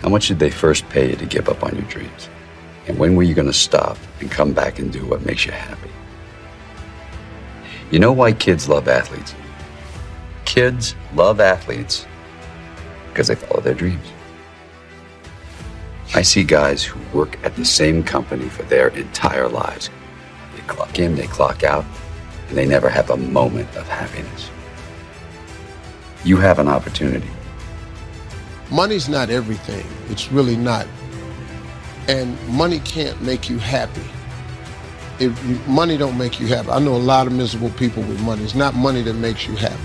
How much did they first pay you to give up on your dreams? And when were you going to stop and come back and do what makes you happy? You know why kids love athletes? Kids love athletes because they follow their dreams. I see guys who work at the same company for their entire lives. They clock in, they clock out, and they never have a moment of happiness. You have an opportunity. Money's not everything. It's really not. And money can't make you happy. Money don't make you happy. I know a lot of miserable people with money. It's not money that makes you happy.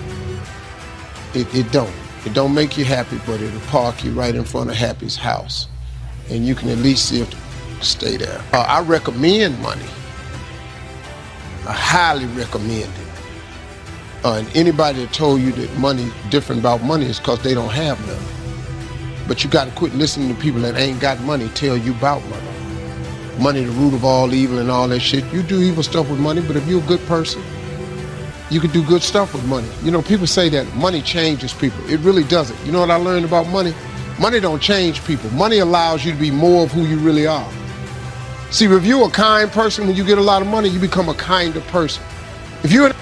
It don't. It don't make you happy, but it'll park you right in front of Happy's house. And you can at least see if to stay there. I recommend money. I highly recommend it. And anybody that told you that money different about money is because they don't have none. But you got to quit listening to people that ain't got money tell you about money. Money the root of all evil and all that shit. You do evil stuff with money, but if you're a good person, you can do good stuff with money. You know, people say that money changes people. It really doesn't. You know what I learned about money? Money don't change people. Money allows you to be more of who you really are. See, if you're a kind person, when you get a lot of money, you become a kinder person. If you're an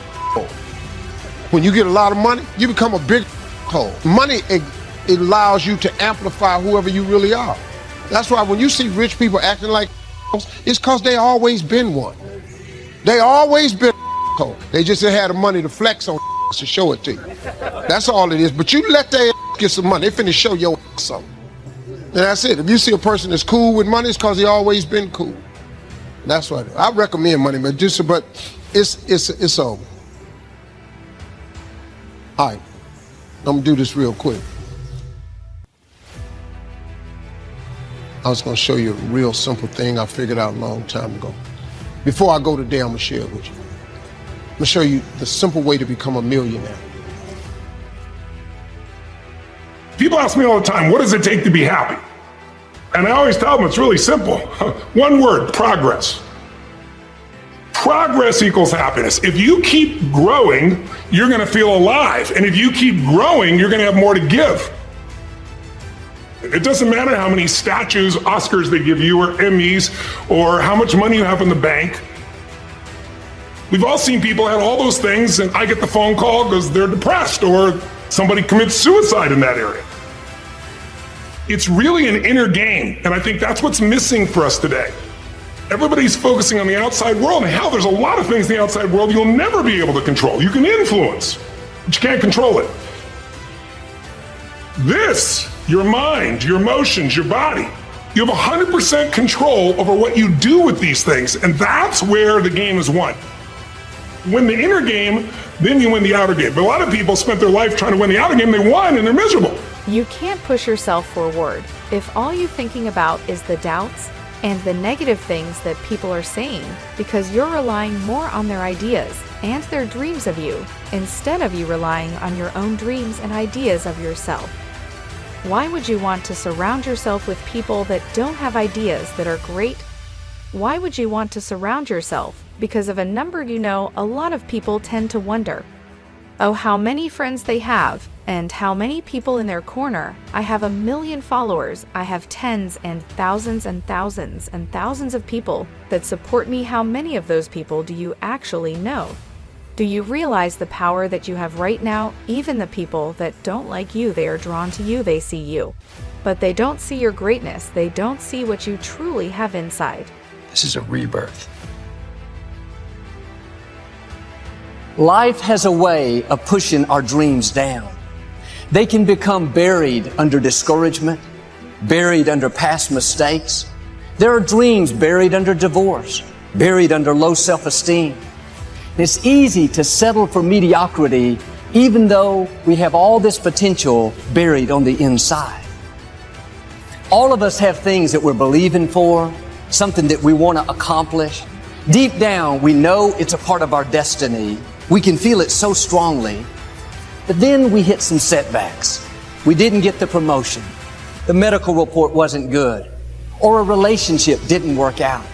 when you get a lot of money, you become a big hole. Money, it allows you to amplify whoever you really are. That's why when you see rich people acting like it's because they always been one. They always been a They just had the money to flex on to show it to you. That's all it is. But you let their get some money, they finna show your something. And that's it. If you see a person that's cool with money, it's because he always been cool. That's what I recommend money, but it's over. All right, I'm gonna do this real quick. I was gonna show you a real simple thing I figured out a long time ago. Before I go today, I'm gonna share it with you. I'm gonna show you the simple way to become a millionaire. People ask me all the time, what does it take to be happy? And I always tell them it's really simple. One word, progress. Progress equals happiness. If you keep growing, you're gonna feel alive. And if you keep growing, you're gonna have more to give. It doesn't matter how many statues, Oscars they give you, or Emmys, or how much money you have in the bank. We've all seen people have all those things, and I get the phone call because they're depressed, or somebody commits suicide in that area. It's really an inner game, and I think that's what's missing for us today. Everybody's focusing on the outside world, and hell, there's a lot of things in the outside world you'll never be able to control. You can influence, but you can't control it. This, your mind, your emotions, your body, you have 100% control over what you do with these things, and that's where the game is won. Win the inner game, then you win the outer game. But a lot of people spent their life trying to win the outer game, they won, and they're miserable. You can't push yourself forward if all you're thinking about is the doubts and the negative things that people are saying, because you're relying more on their ideas and their dreams of you instead of you relying on your own dreams and ideas of yourself. Why would you want to surround yourself with people that don't have ideas that are great? Why would you want to surround yourself? Because of a number you know, a lot of people tend to wonder, oh, how many friends they have, and how many people in their corner. I have 1 million followers. I have tens and thousands and thousands and thousands of people that support me. How many of those people do you actually know? Do you realize the power that you have right now? Even the people that don't like you, they are drawn to you, they see you. But they don't see your greatness. They don't see what you truly have inside. This is a rebirth. Life has a way of pushing our dreams down. They can become buried under discouragement, buried under past mistakes. There are dreams buried under divorce, buried under low self-esteem. It's easy to settle for mediocrity even though we have all this potential buried on the inside. All of us have things that we're believing for, something that we want to accomplish. Deep down, we know it's a part of our destiny. We can feel it so strongly. But then we hit some setbacks. We didn't get the promotion. The medical report wasn't good. Or a relationship didn't work out.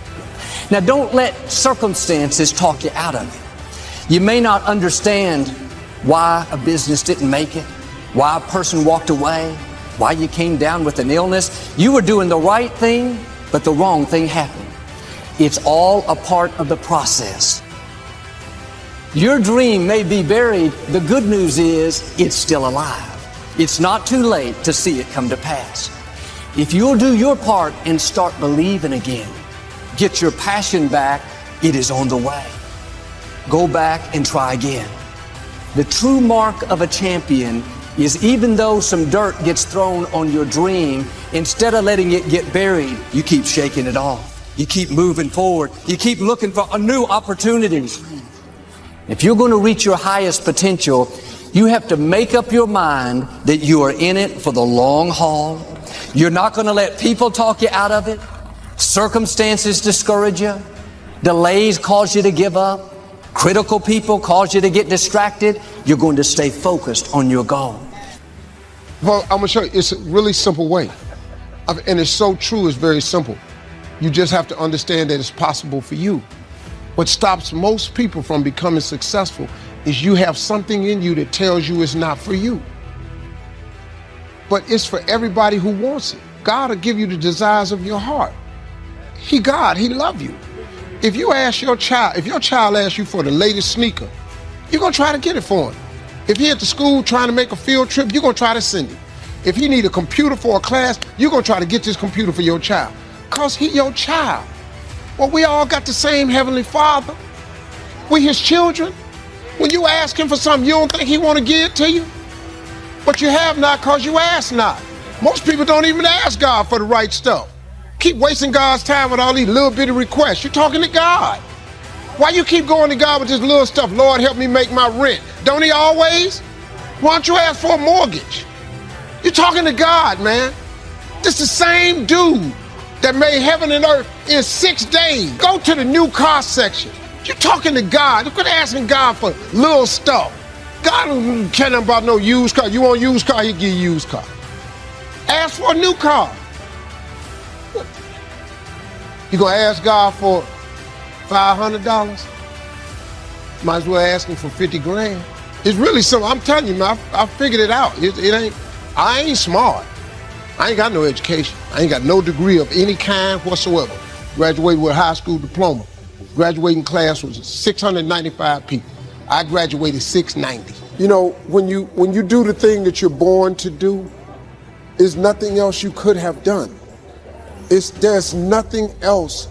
Now, don't let circumstances talk you out of it. You may not understand why a business didn't make it, why a person walked away, why you came down with an illness. You were doing the right thing, but the wrong thing happened. It's all a part of the process. Your dream may be buried. The good news is it's still alive. It's not too late to see it come to pass. If you'll do your part and start believing again, get your passion back, it is on the way. Go back and try again. The true mark of a champion is even though some dirt gets thrown on your dream, instead of letting it get buried, you keep shaking it off. You keep moving forward. You keep looking for new opportunities. If you're going to reach your highest potential, you have to make up your mind that you are in it for the long haul. You're not going to let people talk you out of it. Circumstances discourage you. Delays cause you to give up. Critical people cause you to get distracted. You're going to stay focused on your goal. Well, I'm going to show you. It's a really simple way. And it's so true, it's very simple. You just have to understand that it's possible for you. What stops most people from becoming successful is you have something in you that tells you it's not for you. But it's for everybody who wants it. God will give you the desires of your heart. God, He loves you. If you ask your child, if your child asks you for the latest sneaker, you're going to try to get it for him. If he at the school trying to make a field trip, you're going to try to send it. If he need a computer for a class, you're going to try to get this computer for your child. Because he your child. Well, we all got the same Heavenly Father. We His children. When you ask Him for something, you don't think He want to give it to you? But you have not because you ask not. Most people don't even ask God for the right stuff. Keep wasting God's time with all these little bitty requests. You're talking to God. Why you keep going to God with this little stuff? Lord, help me make my rent. Don't He always? Why don't you ask for a mortgage? You're talking to God, man. This is the same dude that made heaven and earth in 6 days. Go to the new car section. You're talking to God. You're asking God for little stuff. God don't care nothing about no used car. You want a used car, He'll give you a used car. Ask for a new car. You gonna ask God for $500? Might as well ask Him for 50 grand. It's really simple. I'm telling you, man, I figured it out. I ain't smart. I ain't got no education. I ain't got no degree of any kind whatsoever. Graduated with a high school diploma. Graduating class was 695 people. I graduated 690. You know, when you do the thing that you're born to do, there's nothing else you could have done. There's nothing else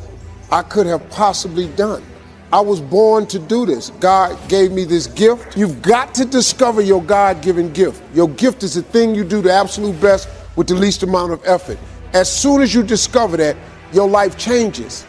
I could have possibly done. I was born to do this. God gave me this gift. You've got to discover your God-given gift. Your gift is the thing you do the absolute best with the least amount of effort. As soon as you discover that, your life changes.